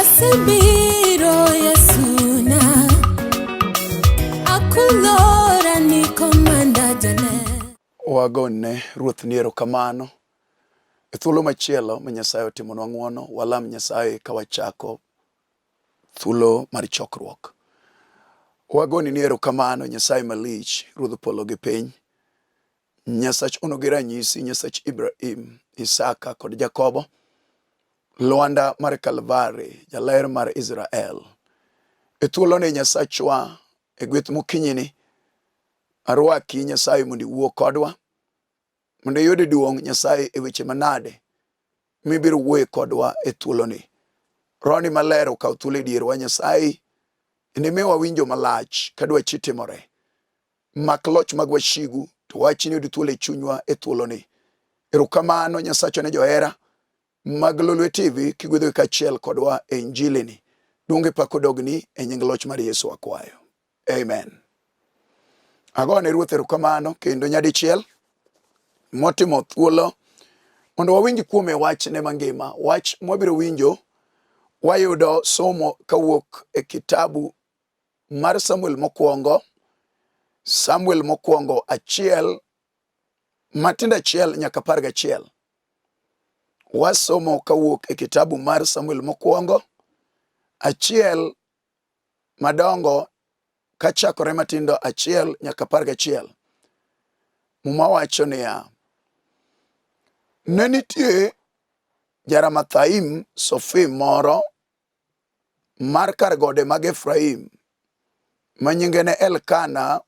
Asebiro Yesuna Akulora ni komanda jane. Wagone Ruoth ni erokamano e thuolo machielo ma Nyasaye otimonwa ng'wono. Walam Nyasaye ka wachako thuolo mar chokruok. Wagoni ni erokamano Nyasaye malich, Ruodh polo gi piny, Nyasach ono gi ranyisi, Nyasach Ibrahim, Isaka kod Jakobo, Lwanda mar Kalvari, jaler mar Israel. E thuolo ne Nyasachwa e gweth mokinyi ni, arwaki Nyasaye mondo iwuo kodwa, mondo iyud duong' Nyasaye e weche manade mibiro wuoye kodwa e thuolo ni. Roni maler okaw thuolo e dierwa Nyasaye, ine wawinjo malach kadwa chitimore. Mak loch mag washigu to wachni yud thuolo e chunywa e thuolo ni. Erokamano Nyasacho ne johera mag Lolwe TV kigwedho kachiel kodwa e injili ni. Duonge pak odogni e nying loch mar Yesu akwayo. Amen. Agone Ruoth erokamano kendo nyadichiel motimo thuolo mondo wawinj kuome wachne mangima. Wach mwabiro winjo wayudo somo kawuok e kitabu mar Samuel mokwongo achiel matindo achiel nyaka 11. Wasomo kawuok e kitabu mar Samuel mokwongo achiel madongo kachakore matindo achiel nyaka 11. Muma wacho niya: ne nitie ja-Ramathaim Sofim moro mar kar gode mag Efraim ma nyinge ne Elkana,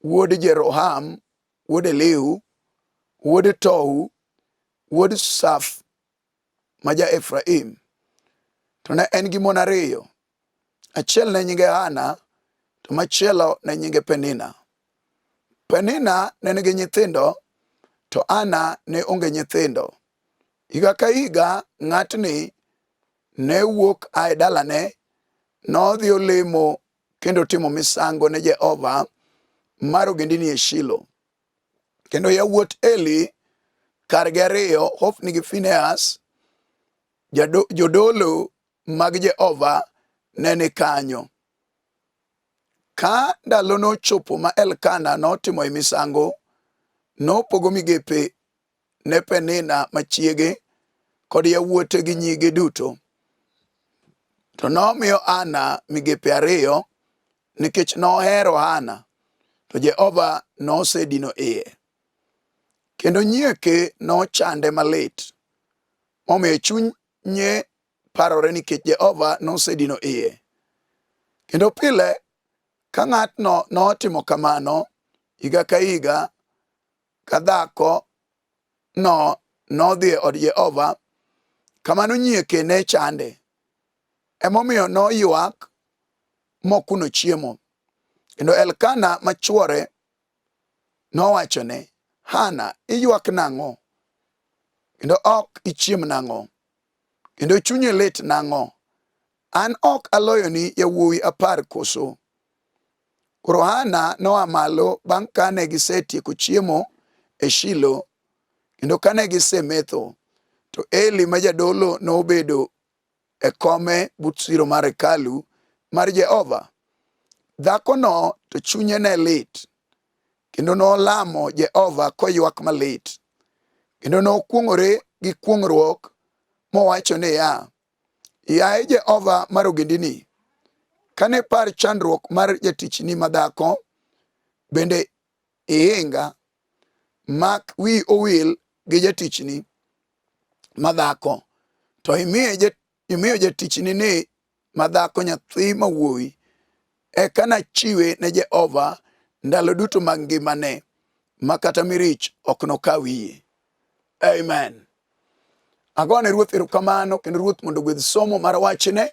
wuod Jeroham, wuod Elihu, wuod Tohu, wuod Saf ma ja-Efraim. To ne en gi mon ariyo, achiel ne nyinge Hana, to machielo ne nyinge Penina. Penina ne nigi nyithindo, to Hana ne onge nyithindo. Higa ka higa ng'atni ne wuok ae dalane, nodhi olemo kendo timo misango ne Jehova mar ogendini e Shilo. Kendo yawuot Eli kargi ariyo, Hofni gi Finehas, jodolo mag Jehova ne ni kanyo. Ka ndalo nochopo ma Elkana notimo misango, nopogo migepe ne Penina machiege kod yawuote gi nyige duto. To nomiyo Hana migepe ariyo nikech nohero Hana, to Jehova nosedino iye. Kendo nyieke nochande malit, momiyo chunye parore nikech Jehova nosedino iye. Kendo pile ka ng'atno notimo kamano, higa ka higa, ka dhako no nodhi e od Jehova, kamano nyieke ne chande. Emomiyo noywak mokuno chiemo. Kendo Elkana machuore nowachone, Hana, iywak nang'o? Kendo ok ichiem nang'o? Kendo chunyi lit nang'o? An ok aloyoni yawuowi 10 koso? Koro Hana noa malo bang' kane gisetieko chiemo e Shilo, kendo kane gisemetho, to Eli ma jadolo nobedo e kome but siro mar hekalu mar Jehova. Dhakono to chunye ne lit, kendo nolamo Jehova koywak malit. Kendo nokwong'ore gi kwong'ruok mowacho niya, yaye Jehova mar ogendini, kane par chandruok mar jatichni madhako, bende ihinga, mak wi owil gi jatichni madhako, to imiyo jatichni ni madhako nyathi mawuowi, eka nachiwe ne Jehova ndalo duto mag ngimane, ma kata mirich ok nokawiye. Amen. Agone Ruoth erokamano kendo Ruoth mondo gwedh somo mar wachne.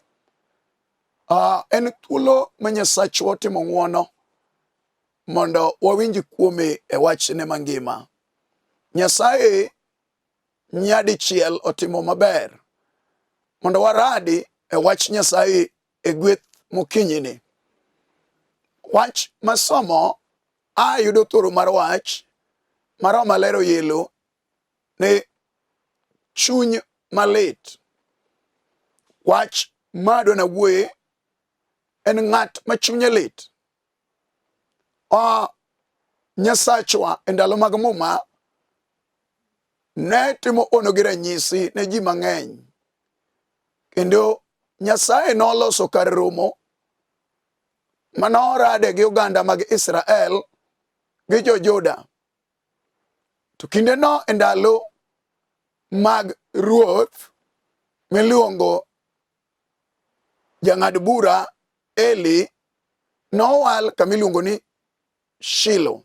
En thuolo ma Nyasachwa otimo ng'wono mondo wawinj kuome e wachne mangima. Nyasaye nyadichiel otimo maber mondo waradi e wach Nyasaye e gweth mokinyi ni. Wach masomo ayudo thoro mar wach mar malero yelo ne chuny malit. wach madwa na wuoye en ng'at ma chunye lit. Nyasachwa e ndalo mag muma ne timo ono gi ranyisi ne ji mang'eny, kendo Nyasaye noloso kar romo manorade gi oganda mag Israel gi jo-Juda. To kinde no e ndalo mag ruoth miluongo jang'ad bura Eli, nowal kamiluongo ni Shilo.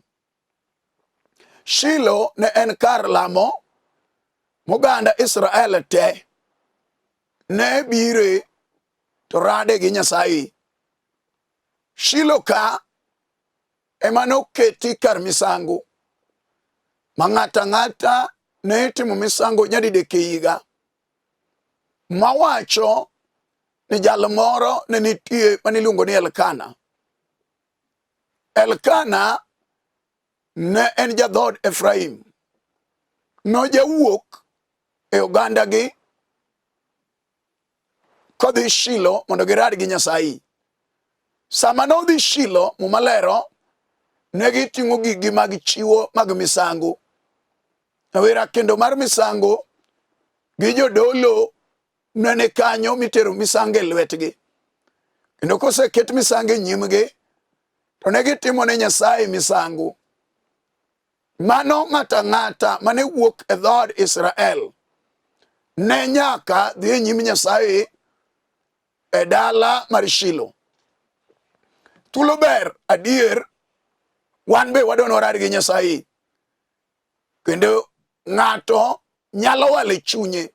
Shilo ne en kar lamo moganda Israel te ne bire to rade gi Nyasaye. Shilo ka ema noketi kar misango ma ng'ata ng'ata ne timo misango nyadidek e higa, mawacho ni jal moro ne nitie maniluongo ni Elkana. Elkana ne en ja-dhod Efraim, no jawuok e oganda gi kodhi Shilo mondo girad gi Nyasaye. Sama nodhi Shilo, mumalero ne giting'o gigi mag chiwo mag misango. Awera kendo mar misango gi jodolo ne kanyo mitero misango e lwetgi. Kendo koseket misango e nyimgi, to ne gitimo ne Nyasaye misango. Mano ng'ata ng'ata mane wuok e dhod Israel ne nyaka dhi e nyim Nyasaye e dala mar Shilo. Tulo ber adier, wan be wadwano rad gi Nyasaye, kendo ng'ato nyalo wale chunye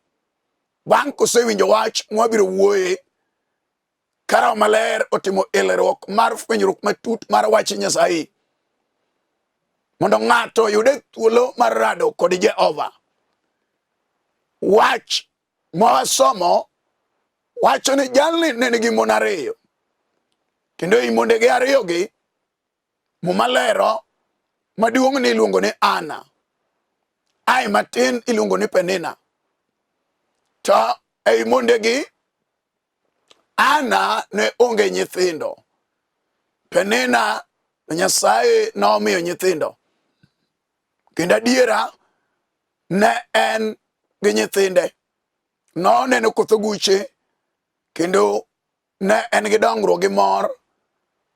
bang' kosewinjo wach mwabiro wuoye karaw maler otimo ilerruok mar fwenyruok matut mar wach Nyasaye, mondo ng'ato yude thuolo mar rado kod Jehova. Wach mawasomo wacho ni jalni ne nigi mon ariyo, kendo i mondegi ariyogi mumalero maduong' ni iluongo ni Hana, ai matin iluongo ni Penina. To ei mondegi Hana ne onge nyithindo. Penina Nyasaye nomiyo nyithindo, kendo adiera ne en gi nyithinde. Noneno koth oguche, kendo ne en gi dongruok gi mor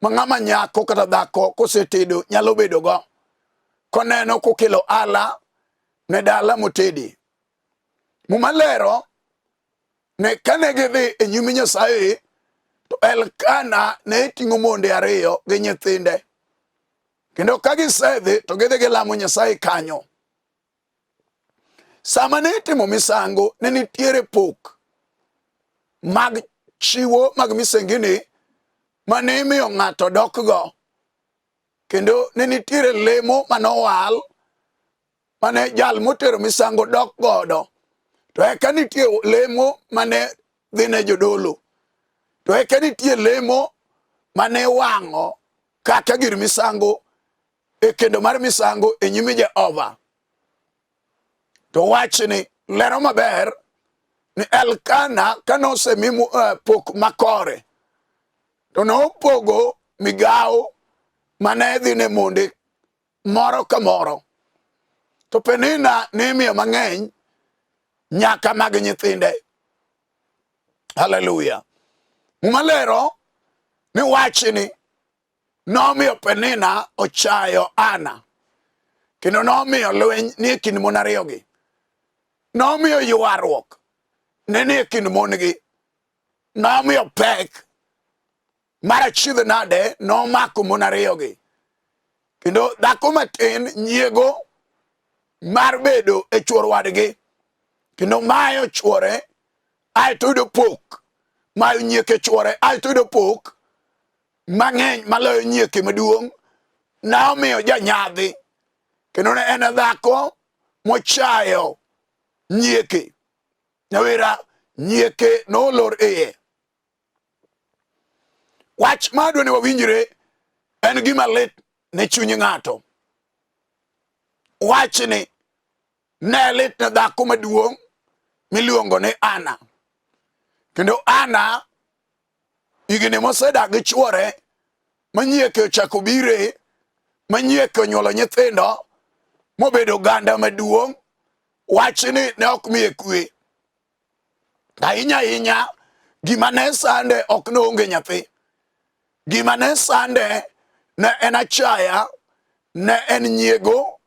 ma ng'ama nyako kata dhako kosetedo nyalo bedo go, koneno kokelo ala ne dala motedi. Mumalero ne kane gidhi e nyim Nyasaye, to Elkana ne ting'o monde ariyo gi nyithinde, kendo ka gisedhi to gidhi gilamo Nyasaye kanyo. Sama ne timo misango ne nitiere pok mag chiwo mag misengini mane imiyo ng'ato dok go, kendo ne nitiere lemo manowal mane jal motero misango dok godo. To eka nitie lemo mane dhi ne jodolo, to eka nitie lemo mane wang'o kaka gir misango e kendo mar misango e nyim Jehova. To wachni lero maber ni Elkana kanosemi pok makore, to nopogo migawo mane dhi ne monde moro ka moro. To Penina ne imiyo mang'eny nyaka mag nyithinde. Haleluya. Mumalero ni wachni nomiyo Penina ochayo Hana, kendo nomiyo lweny ni e kind mon ariyogi. Nomiyo ywaruok ne ni e kind mon gi. Nomiyo pek mar achiedh nade nomako mon ariyogi, kendo dhako matin nyiego mar bedo e chuor wadgi, kendo mayo chuore aeto yudo pok, mayo nyieke chuore aeto yudo pok mang'eny maloyo nyieke maduong'. Nomiyo janyadhi, kendo ne en dhako mochayo nyieke. Nyawera nyieke nolor iye. Wach madwa ni wawinjre en gima lit ne chuny ng'ato. Wachni ne lit ne dhako maduong' miluongo ni Hana, Kendo Hana higni mosedak gi chuore manyieke ochako bire, manyieke onyuolo nyithindo mobedo ganda maduong', wachni ne ok miye kwe. Ahinya ahinya gima ne sande ok noonge nyathi. Gima ne sande ne en achaya, ne en nyiego,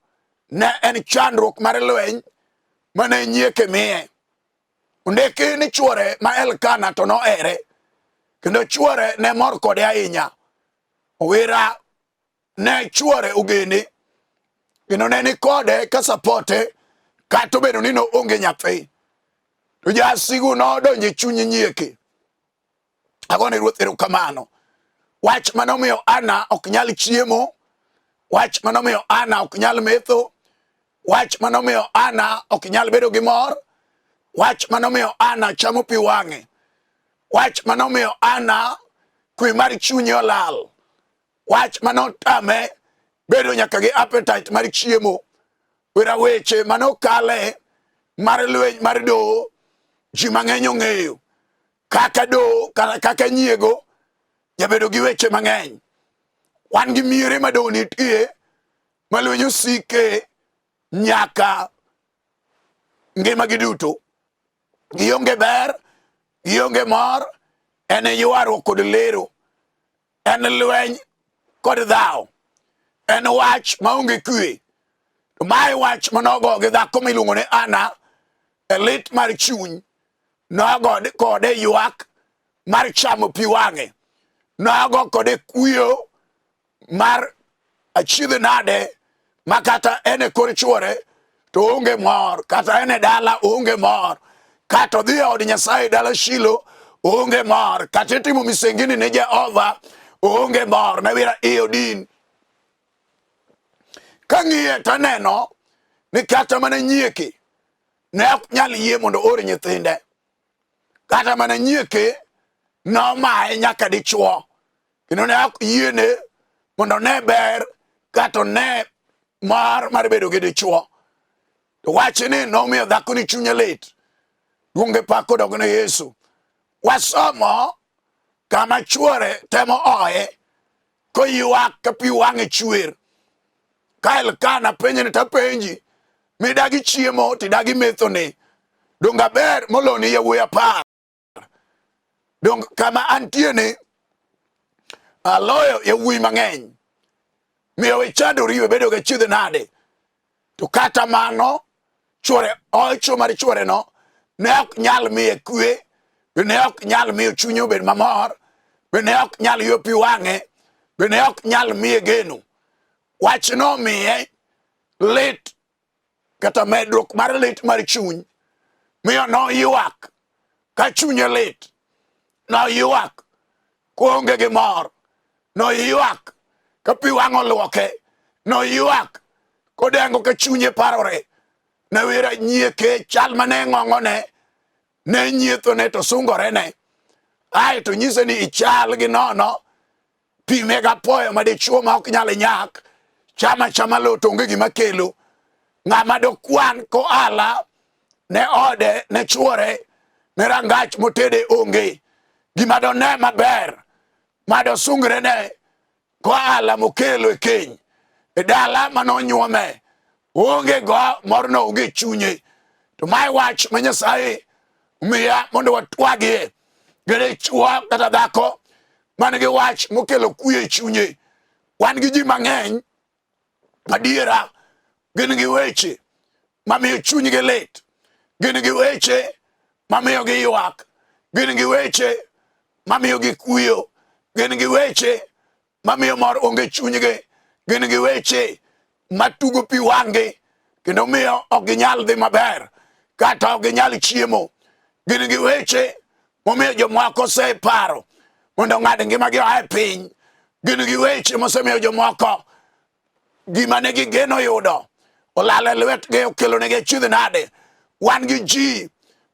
ne en chandruok mar lweny mane nyieke miye. Ondiki ni chuore ma Elkana to nohere, kendo chuore ne mor kode ahinya. Owera ne chuore ogene, kendo ne ni kode ka sapote kata obedo ni noonge nyathi. To jasigu nodonjo e chuny nyieke. Agone Ruoth erokamano. Wach manomiyo Hana ok nyal chiemo, wach manomiyo Hana ok nyal metho, wach manomiyo Hana ok nyal bedo gi mor, wach manomiyo Hana chamo pi wang'e, wach manomiyo Hana kwe mar chunye olal, wach manotame bedo nyaka gi appetite mar chiemo. Wera weche manokale mar lweny mar doho, ji mang'eny ong'eyo. Kaka doho kaka nyiego jabedo gi weche mang'eny. Wan gi miere ma doho nitie ma lweny osike nyaka ngimagi duto. Gionge ber, gionge mor, en ywaruok kod lero, en lweny kod dhawo, en wach maonge kwe. To mae wach manogo gi dhako miluongo ni Hana e lit mar chuny. Nogo kode ywak mar chamo pi wang'e, nogo kode kuyo mar achiedh nade ma kata en e kor chuore to onge mor, kata en e dala onge mor, kata odhi e od Nyasaye dala Shilo onge mor, kata itimo misengini ne Jehova onge mor. Ne wira iyo din kang'iye taneno ni kata mana nyieke ne ok nyal yie mondo oor nyithinde. Kata mana nyieke nomaye nyaka dichuo, kendo ne ok yiene mondo ne ber kata ne mar bedo gi dichuo. To wachni nomiyo dhako ni chunye lit. Duonge pak kodogne Yesu. Wasomo kama chuore temo oye koywak ka pi wang'e chwer. Ka Elkana penje ni tapenji, midagi chiemo tidagi metho ni, donga ber moloni yawuoyi 10. Dong kama antie ni aloyo yawuoyi mang'eny. Miyo we chandori we bedo ga chiedh nade. To kata mano chuore ocho mar chuore no ne ok nyal miye kwe, ne ok nyal miyo chunye obed mamor, ne ok nyal ywe pi wang'e, ne ok nyal miye geno. Wach no miye lit kata medruok mar lit mar chuny. Miyo no ywak ka chunye lit, no ywak kuonge gi mor, no ywak ka pi wang'o luoke, no ywak kodengo ka chunye parore. Ne wira nyieke chal mane ng'ong'one, ne nyiethone to sungore ne. Ai to nyise ni ichal gi nono, pi mega poyo ma dichuo ma ok nyal nyak, chama lo to onge gima kelo. Ng'ama do kwan ko ala ne ode, ne chuore, ne rangach motede onge. Gima do ne maber, ma do sungre ne ko ala mokelo e keny. E dala manonyuome, onge go morno onge chunye. To mai wach ma Nyasaye miya mondo watwagie gere chuo kata dhako man gi wach mokelo kuye e chunye. Wan gi ji mang'eny madiera gin gi weche mamiyo chuny gi lit, gin gi weche mamiyo gi ywak, gin gi weche mamiyo gi kuyo, gin gi weche mamiyo mor onge chunygi, gin gi weche matugo pi wang'gi kendo miyo ok ginyal dhi maber kata ok ginyal chiemo. Gin gi weche momiyo jomoko oseparo mondo ng'ad ngimagi oa e piny. Gin gi weche mosemiyo jomoko gima ne gigeno yudo olal e lwetgi, okelonegi achiedh nade. Wan gi ji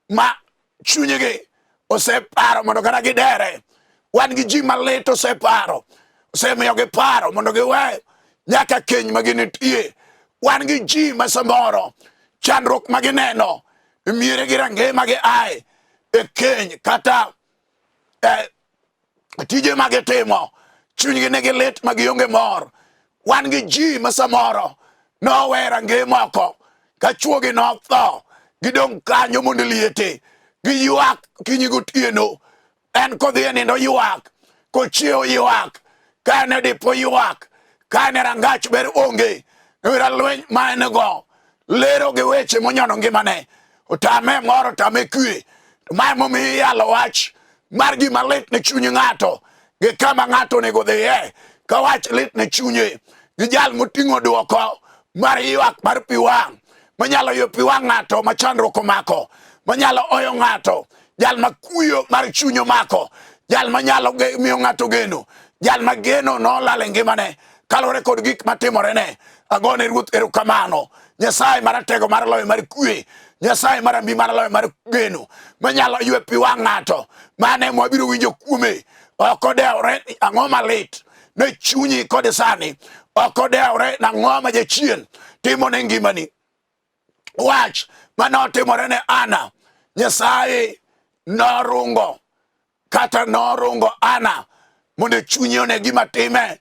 ma chunygi oseparo mondo kata gidere. Wan gi ji malit oseparo, osemiyo giparo mondo giwe nyaka keny ma ginitie. Wan gi ji ma samoro chandruok ma gineno miere gi range ma gi ae e keny kata tije magitimo chunygi nigi lit magionge mor. Wan gi ji masamoro nowera nge moko ka chuogi notho gidong kanyo mondo liete giywak kinyi gotieno. En kodhi e nindo ywak, kochiewo ywak, kane dipo ywak, kane rangach ber onge, wera lweny ma en go lero gi weche monyono ngimane, otame moro otame kwe. Mae momiyo iyalo wach mar gima lit ne chuny ng'ato gi kama ng'ato onego dhiye ka wach lit ne chunye, gi jal moting'o duoko mar ywak mar pi wang' manyalo yo pi wang' ng'ato ma chandruok omako, manyalo oyo ng'ato, jal ma kuyo mar chuny omako, jal manyalo miyo ng'ato geno, jal ma geno nolal e ngimane kalore kod gik matimore ne. Agone Ruoth erokamano. Nyasaye maratego mar loyo mar kwe, Nyasaye marambi mar loyo mar geno, manyalo ywe pi wang' ng'ato, mane mwabiro winjo kuome. Ok odewre ang'o malit ne chunyi kod sani, ok odewre nang'o ma jachien timo ne ngimani. Wach manotimore ne Hana, Nyasaye norungo Hana mondo chunye one gima time.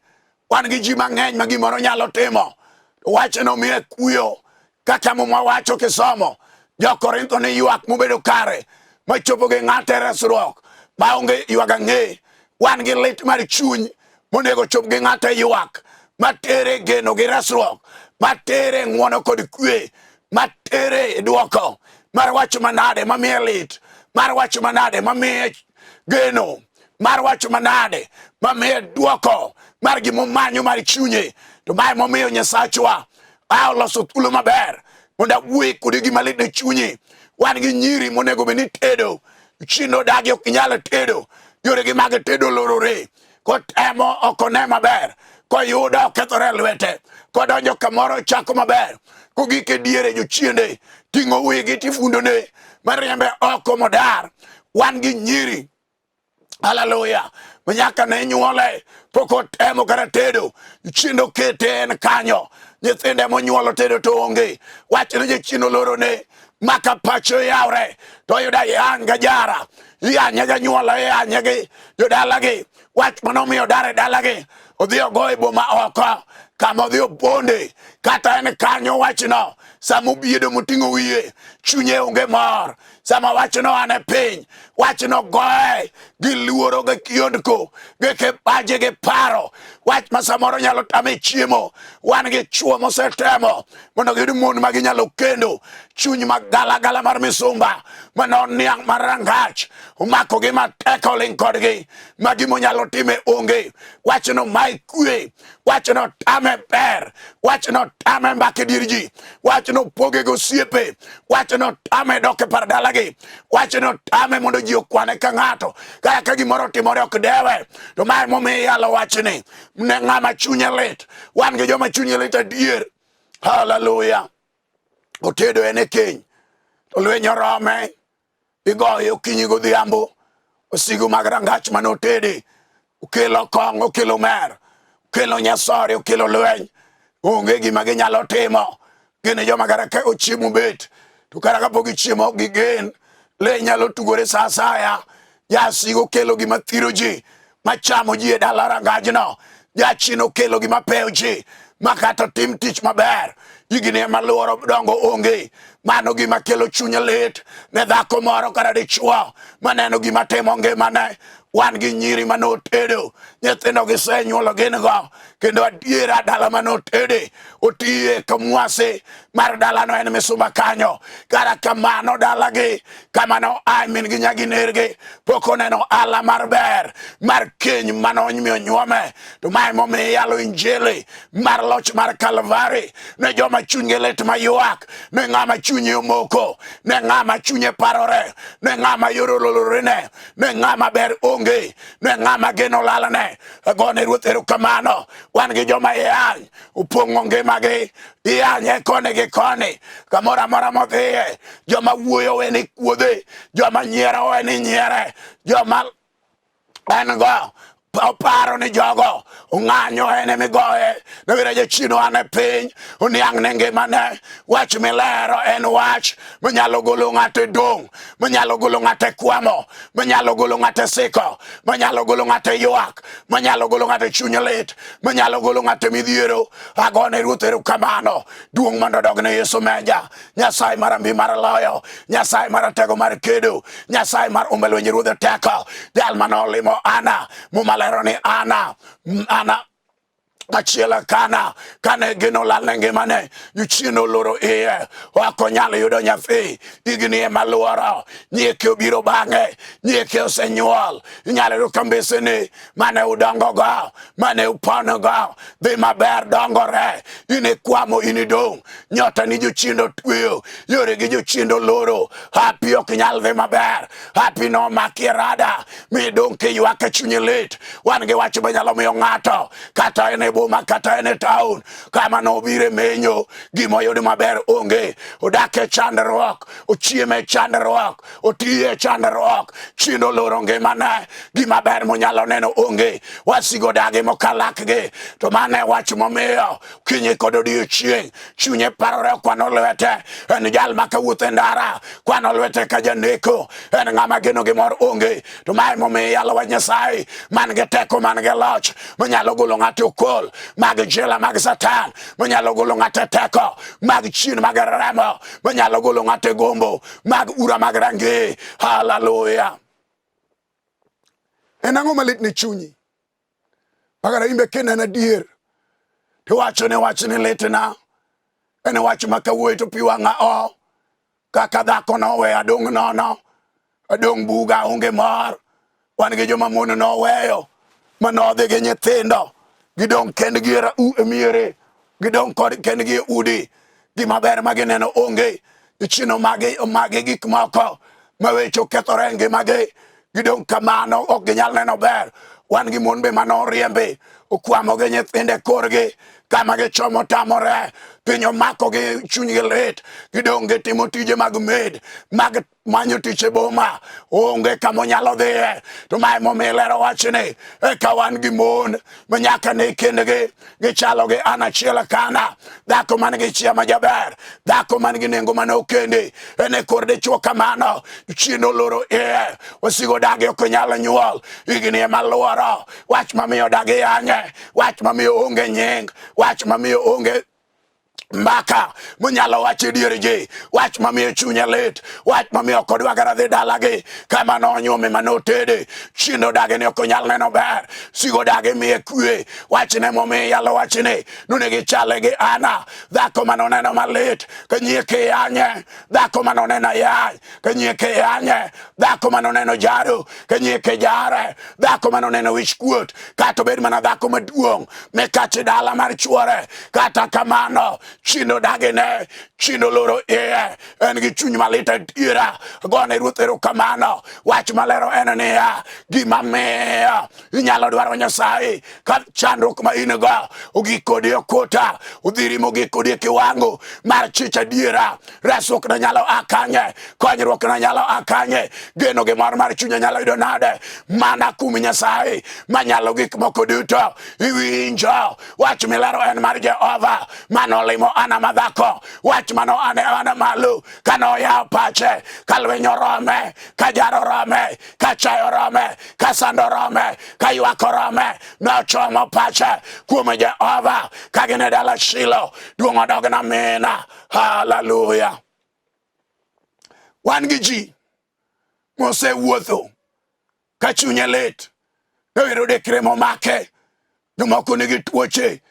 Wan gi ji mang'eny ma gimoro nyalo timo, wach nomiye kuyo kaka mwawacho kisomo Jo-Korintho ni ywak mobedo kare machopo gi ng'ate resruok maonge ywaga ng'e. Wan gi lit mar chuny monego chop gi ng'ate ywak matere geno gi resruok, matere ng'wono kod kwe, matere duoko mar wacho manade mamiye lit, mar wacho manade mamiye geno, mar wacho manade mamiye duoko mar gimomanyo mar chunye. To mae momiyo Nyasachwa oloso thuolo maber mondo awuoyi kodi gima lit ne chunyi. Wan gi nyiri monego bed ni tedo, chindo dagi ok nyalo tedo, yore gi mag tedo lorore, kotemo ok one maber, koyudo okethore e lwete, kodonjo kamoro chako maber, kogik e diere jochiende ting'o wigi tifundone mariembe oko modar. Wan gi nyiri, haleluya, manyaka ne nyuole pok otemo kata tedo, chiendo kete en kanyo, nyithinde monyuolo tedo to onge. Wach ne jachiendo lorone maka pacho yawre to yuda yang gajara, yanya janyuola, yanya gi jodalagi. Wach manomiyo dare dalagi odhi ogo e boma oko kama odhi oponde, kata en kanyo wachno sama obiedo moting'o wiye chunye onge mor. Sama wachno ane piny, wachno goye gi luoro gi kiondko gi kibaje gi paro, wach ma samoro nyalo tame chiemo. Wan gi chuo mosetemo mondo giyud mon ma ginyalo kendo, chuny magala gala mar misumba mano niang' mar rangach omako gi matek oling kodgi ma gimonyalo time onge. Wachno mai kwe, wachno tame ber, wachno tame mbake dir ji, wachno poge gosiepe, wachno tame doke par dalagi, wachno tame mondo ji okwane ka ng'ato ka gimoro timore ok dewe. To mae momiyo yalo wachni ne ng'ama chunye lit. Wan gi joma chunye lit adier, haleluya. Otedo ene keny to lweny orome, igoye okinyi godhiambo, osigo mag rangach manotede okelo kong, okelo mer, okelo nyasore, okelo lweny, onge gima ginyalo timo. Gine joma gara ka ochiemo bet, to kara kapok gichiemo ok gigen, le nyalo tugore sa asaya. Jasigo kelo gima thiro ji, machamo ji e dala rangajno, jachino kelo gima pewo ji, makata tim tich maber, higni maluoro dongo onge. Mano gima kelo chuny lit ne dhako moro kata dichuo maneno gima timo ngimane. Wan gi nyiri manotedo, nyithindo gisenyuolo gin go, kendo adiera dala manotede otiye kamwase mar dalano en misumba kanyo. Kara kamano dalagi kamano ai min gi nyagi nergi pok oneno ala mar ber mar keny manonymiyo nyuome. To mae momiyo yalo injili mar loch mar Kalvari ne joma chunygi lit mayuak, ne ng'ama chunye omoko, ne ng'ama chunye parore, ne ng'ama yoro lolorene, ne ng'ama ber onge, ne ng'ama geno lalane. Agone Ruoth erokamano. Wan gi joma yany opong'o ngimagi, yanye koni gi koni, kamoro amora modhiye, joma wuoyo we ni kuodhe, joma nyiero we ni nyiere, joma en go Paro ni jogo ung'anyo ene migoye nawira jachino ane piny uniang ne ngimane. Wach milero en wach manyalo golo ng'ate dong, manyalo golo ng'ate kwamo, manyalo golo ng'ate siko, manyalo golo ng'ate ywak, manyalo golo ng'ate chuny lit, manyalo golo ng'ate midhiero. Agone Ruoth erokamano. Duong' mondo dogne Yesu meja. Nyasaye mar mbi mar loyo, Nyasaye mar tego mar kedo, Nyasaye mar umbelwenje ruodhe teko, jal manolimo Hana mumalero ni Hana Kane Elkana kane gino lal ne ngimane, yuchino loro iye wakonyalo yudo nyathi igni ema luoro, nyieke obiro bang'e, nyieke osenyuol. Inyalo yudo kambesene mane udongo go, mane upono go dhi maber dongore, ini kwamo ini dong, nyota ni jochindo tweyo, yore gi jochindo loro, hapi ok nyal dhi maber, hapi no maki rada mi dong ke ywak e chunyi lit. Wan gi wach manyalo miyo ng'ato kata ene boma kata ene town kama no bire menyo gimoyudi maber onge, odake chandruok, ochieme chandruok, otiye chandruok, chindo loro ngimane, gimaber monyalo neno onge, wasigo dage mokalakgi. To mane wach momiyo kinyi kod odiochieng' chunye parore kwano lwete, en jal makawuothe ndara kwano lwete ka janeko, en ng'ama geno gimor onge. To mae momiyo yalo wa Nyasaye man ge teko, man ge loch, manyalo golo ng'ato okol mag jela mag Satan, manyalo golo ng'ato teko mag chien mag remo, manyalo golo ng'ato gombo mag ura mag rangi. Hallelujah. En ang'o malit ni chunyi magara imbe kinene dier to wacho ni litna, en wach makawuoyo to pi wang'a o kaka dhako nowe adong' nono, adong' buga onge mor. Wan gi joma mon noweyo manodhi gi nyithindo, gidong' kendgi miere, gidong' kod kendgi udi, gimaber magineno onge, ichino magi gik moko mawecho kethore ngimagi, gidong' kamano ok ginyal neno ber. Wan gi mon be manoriembi okwamo gi nyithinde korgi kama gichomo tamore, piny omako gi chunygi lit, gidong' gitimo tije mag med, mag manyo tich e boma, onge kama nyalo dhiye. To mae momiyo lero wachni, eka wan gi mon manyaka ne kendgi gichalo gi Kane Elkana, dhako man gi chia majaber, dhako man gi nengo manokendi, ene kor dichuo kamano, chien oloro iye, wasigo dage ok nyalo nyuol, igni ema luoro. Wach mamiyo dage yanye, wach mamiyo onge nying, wach mamiyo onge mbaka munyalo wache diere ji, wach mamiyo chunye lit, wach mamiyo kodwa gara dhi dalagi kama nonyuome manotede, chindo dage ni ok nyal neno ber, sigo dage miye kwe. Wach ne momiyo yalo wachni nunegi chale gi Hana, dhako manoneno malit ka nyieke yanye, dhako manoneno yany ka nyieke yanye, dhako manoneno jaro ka nyieke jare, dhako manoneno wich kuot kata bed mana dhako maduong' mekache dala mar chuore. Kata kamano chino dagene, chino loro iye, en gi chuny malit adiera. Gone Ruoth erokamano. Wach malero en niya, gima miyo inyalo dwaro Nyasaye ka chandruok ma in go ogik kodi okota, udhiri mogik kodi kiwango mar chich adiera, resruok na nyalo akanye, konyruok na nyalo akanye, geno gi mor mar chunya nyalo yudo nade mana kum Nyasaye manyalo gik moko duto. Iwinjo wach milero en mar Jehova manolimo Hana madhako, wach mano ane malo kano ya pache, kalwenyo rome, kajaro rome, kachayo rome, kasando rome, kayuako rome, no chomo pache kuome Jehova kagine dala Shilo, duongo dogna mina. Hallelujah. Wan gi ji mose wuotho ka chunye lit, dewiro dekre momake, jomoko nigi tuoche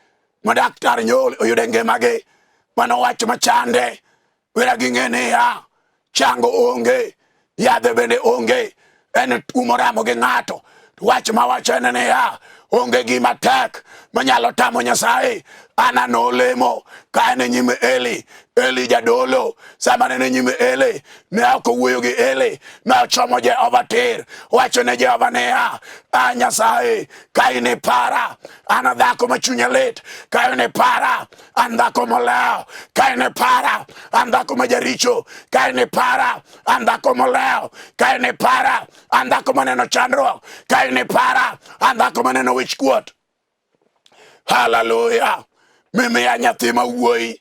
ma daktar nyol oyude ngimagi, mano wach machande, wira ging'eni ya chango onge, yadhe bende onge, en tuo moramo gi ng'ato. Wach ma wacho en ni ya onge gima tek manyalo tamo Nyasaye. Hana nolemo ka en nyime Eli jadolo. Sama ne nyime Eli, ne ok owuoyo gi Eli, ne ochomo Jehova tir, wacho ne Jehova niya, Nyasaye, ka in para, an dhako ma chunye lit, ka in para, an dhako moleo, ka in para, an dhako ma jaricho, ka in para, an dhako moleo, ka in para, an dhako maneno chandruok, ka in para, an dhako maneno wich kuot. Hallelujah. Mimi ya nyathi ma wuoyi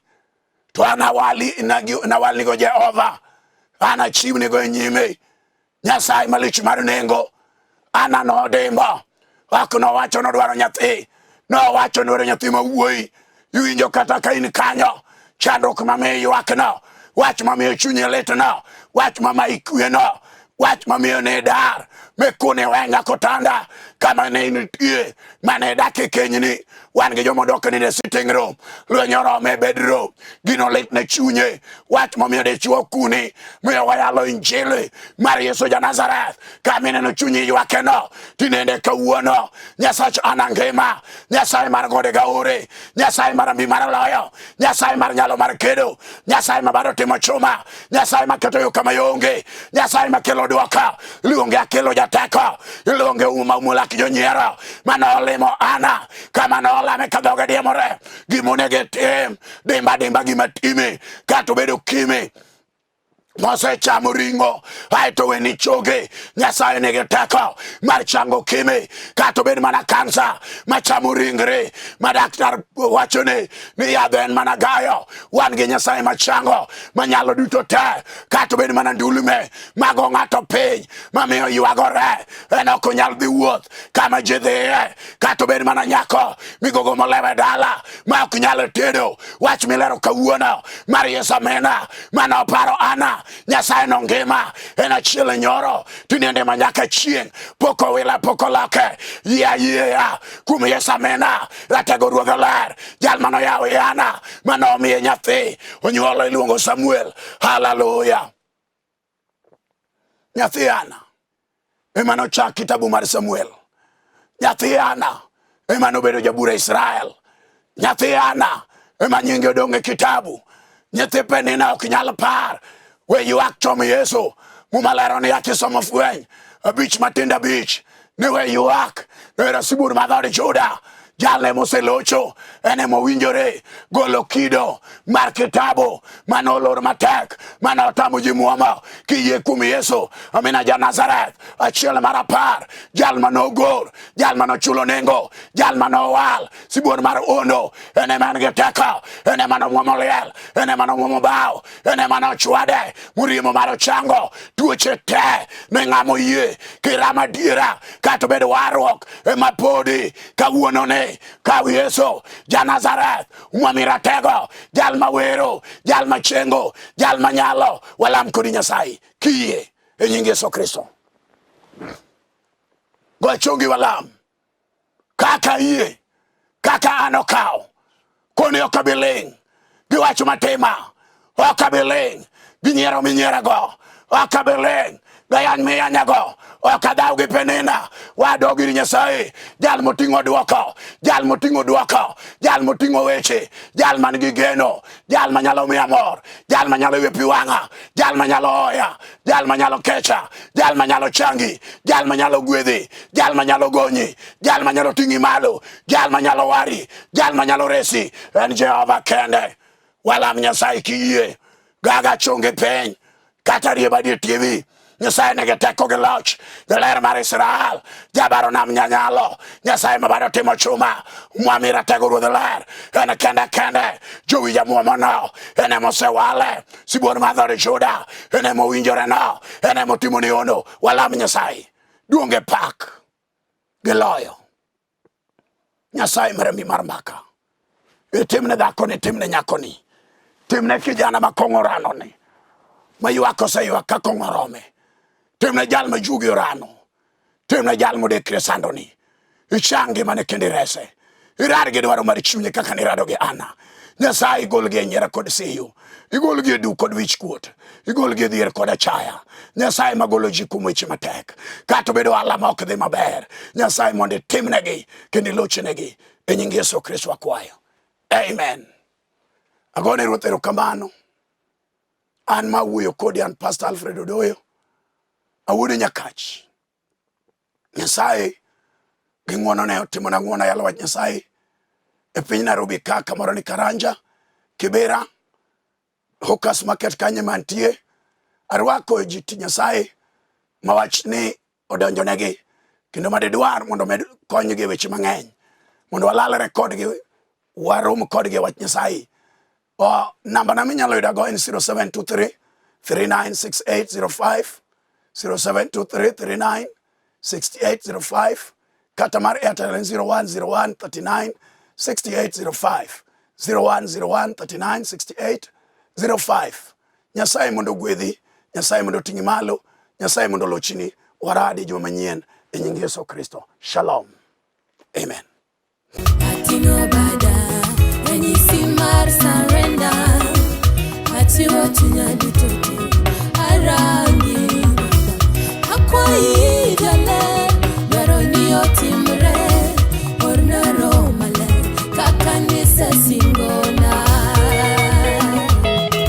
to nawali go Jehova, ana chiwni go nyime Nyasaye malich mar nengo. Ana no dembo ok no wacho no dwaro nyathi, no wacho no nyathi ma wuoyi. Iwinjo kata ka in kanyo chandruok mamiyo ywak no, wach mamiyo chunyi lit no, wach mama ikwe no, wach mamiyo ne dar mekune wenga kotanda kama ne nitie mane dake kenyni. Wan gi jomo dok ni sitting room, luonyoro me bedroom, gino lit ne chunye, wach mamiyo de chuo kuni, miyo wayalo injili mar Yesu ja-Nazareth. Kamine no chunyi ywake no, tinende kawuono Nyasach anangema, Nyasaye mar gode gaore, Nyasaye mar mbi mar loyo, Nyasaye mar nyalo mar kedo, Nyasaye mabaro timo chuma, Nyasaye maketo yo kama yonge, Nyasaye makelo duoka, luonge akelo jateko, luonge umula kijonyero, mano olimo Hana, kama no olame kadhoge diemore, gimonege tim, dimba gima time, kato bedo kimi, Mose chamo ringo, aito weni choge, Nyasaye nege teko, mar chango kimi, kato bedo mana kansa, machamo ringre, madaktar wachone, ni yadhen mana gayo, wange Nyasaye machango, manyalo duto te, kato bedo mana ndulume, mago ngato piny, mamiyo yuagore, enoko nyal dhi wuoth, kama jidhiye, kato bedo mana nyako, migogo molewe dala, ma ok nyalo tedo, wach milero kawuono, mar Yesu amena, mana oparo Hana, Nyasaye no ngima, en achiel nyoro, tinende manyaka chieng, poko wila poko loke, ya, kum Yesu amena, ratego ruoga ler, jal mano yawe Hana, mano omiye nyathi, onyuolo iluongo Samuel. Hallelujah. Nyathi Hana, emano chak kitabu mar Samuel. Nyathi Hana, emano bedo jabura Israel. Nyathi Hana, ema nyinge odonge kitabu. Nyathi Penina ok nyal par, we ywak chomo Yesu, mumalero ni yaki somo fweny, abich matinda abich, ni we ywak, era sibur madhori Juda, jale moselocho, ene mowinjore, golo kido, mar kitabu, manolor matek, manotamu jimuoma, kiye kum Yesu, amina ja-Nazareth, achiel mar apar, jal manogor, jal manochulo nengo, jal manowal, sibur mar ono, ene mange teko, ene manomuomo liel, ene manomuomo bao, ene manochwade, murimo maro chango, tuoche te, nengamo yie, kirama dira, kato bedo warok, ema podi, kawuono ne, kawi Yesu, ja-Nazareth, umamira tego, jal mawero, jal machengo, jal manyalo, walam kodi Nyasaye, kiye, e nying Yesu Kristo. Go chungi walam, kaka iye, kaka anokao, koni okabiling, giwacho matema, okabiling, ginyero minyera go, okabiling, gayan miyanya go, okadhaw gi Penina, wadogi ni Nyasaye, jal moting'o duoko, jal moting'o duoko, jal moting'o weche, jal man gi geno, jal manyalo miya mor, jal manyalo wepi wang'a, jal manyalo oya, jal manyalo kecha, jal manyalo changi, jal manyalo gwedhi, jal manyalo gonyi, jal manyalo ting'i malo, jal manyalo wari, jal manyalo resi, en Jehova kende. Walam Nyasaye kiyie, gaga chonge peny, kata rieba di TV, Nyasaye nege teko gi loch, ler mar Israel, jabaro nam nyanyalo, Nyasaye mabaro timo chuma, mwamira tego ruodh ler, ene kende, jowi jamuomo no, ene mosewale, sibuor madhori Juda, ene mowinjore no, ene motimo ni ono, walam Nyasaye, duonge pak, giloyo, Nyasaye marembi mar maka, itimne dhakoni, itimne nyakoni, timne kijana makong'orano ni, mayuak oseyuak ka kong'orome, timne jal majugi orano, timne jal modekre sandoni, ichangi mane kendi rese, irar gi dwaro mar chunye kaka nirado gi Hana. Nyasaye igol gi nyera kod seyo, igol gi du kod wich kuot, igol gi dhier kod achaya. Nyasaye magolo ji kuom weche matek, kata bedo ala ma ok dhi maber, Nyasaye mondo itimnegi kendo ilochnegi, e nying Yesu Kristo akwayo. Amen. Agone Ruoth erokamano. An ma wuoyo kodi an Pastor ALFRED ODOYO, awuodo Nyakach. Nyasaye gi ng'wonone otimona ng'wono yalo wach Nyasaye e piny Nairobi ka kamoro ni Karanja, Kibera, Hawkers Market kanye mantie. Arwako ji ti Nyasaye mawach ni odonjonegi kendo madidwar mondo med konygi weche mang'eny, mondo walalre kodgi, warom kodgi wach Nyasaye. Namba na minyalo yudago en 0723 396805, 0723 396805, kata mar Airtel 0101 39 6805, 0101 39 6805. Nyasaye mondo gwedhi, Nyasaye mondo ting'i malo, Nyasaye mondo lochni, waradi juma manyien e nying Yesu Kristo. Shalom. Amen. Atino bada, ranyisi mar surrender. Atiwa chunya dutote, arangi, akwayi dalane.